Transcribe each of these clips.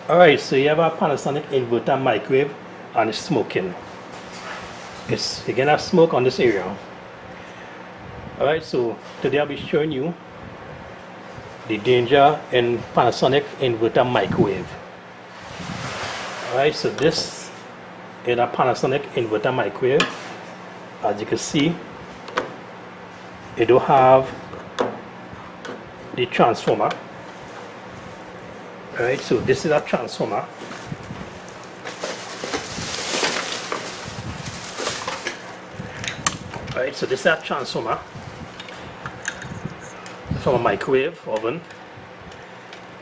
Alright, so you have a Panasonic inverter microwave and it's smoking. You're gonna have smoke on this area. Alright, so today I'll be showing you the danger in Panasonic inverter microwave. Alright, so this is a Panasonic inverter microwave. As you can see, it don't have the transformer. Alright, so this is a transformer. Alright, so this is a transformer from a microwave oven.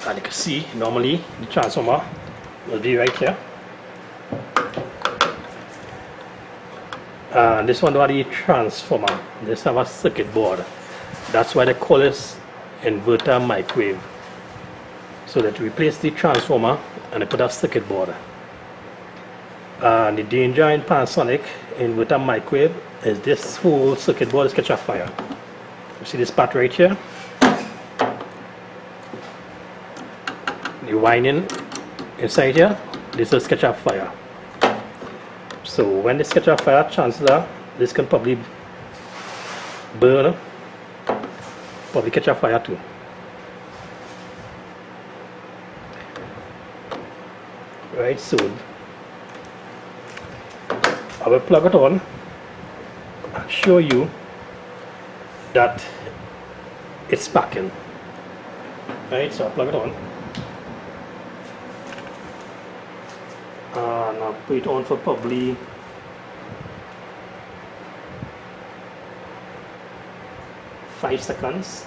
And you can see normally the transformer will be right here. And this one don't have the transformer. This have a circuit board. That's why they call this inverter microwave. So that we replace the transformer and they put a circuit board. And the danger in Panasonic inverter microwave is this whole circuit board is catch a fire. You see this part right here? The winding inside here, this will catch a fire. So when this catch a fire, chances are this can probably burn, probably catch a fire too. Right, so I will plug it on and show you that it's sparking. Right, so I'll plug it on and I'll put it on for probably 5 seconds.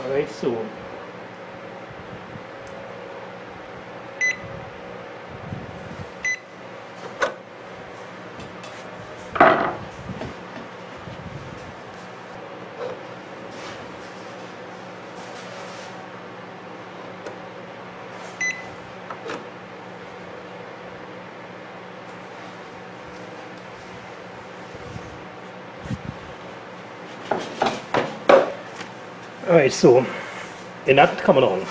Alright, so alright, so it's not coming on.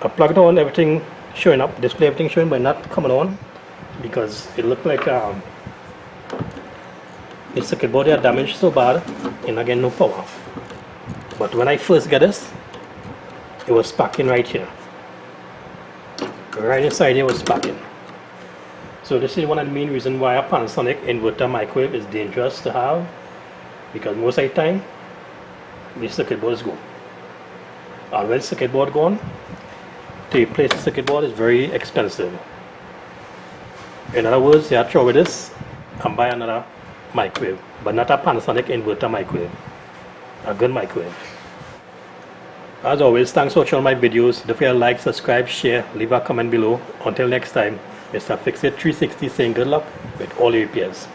I plugged it on, everything showing up, display everything showing, but not coming on because it looked like the circuit board are damaged so bad and again no power. But when I first got this, it was sparking right here. Right inside here was sparking. So this is one of the main reasons why a Panasonic inverter microwave is dangerous to have, because most of the time the circuit boards go. And when the circuit board gone, to replace the circuit board is very expensive. In other words, you have to throw away this and buy another microwave, but not a Panasonic inverter microwave, a good microwave. As always, thanks for watching my videos. Don't forget to like, subscribe, share, leave a comment below. Until next time, Mr. Fix It 360 saying good luck with all your repairs.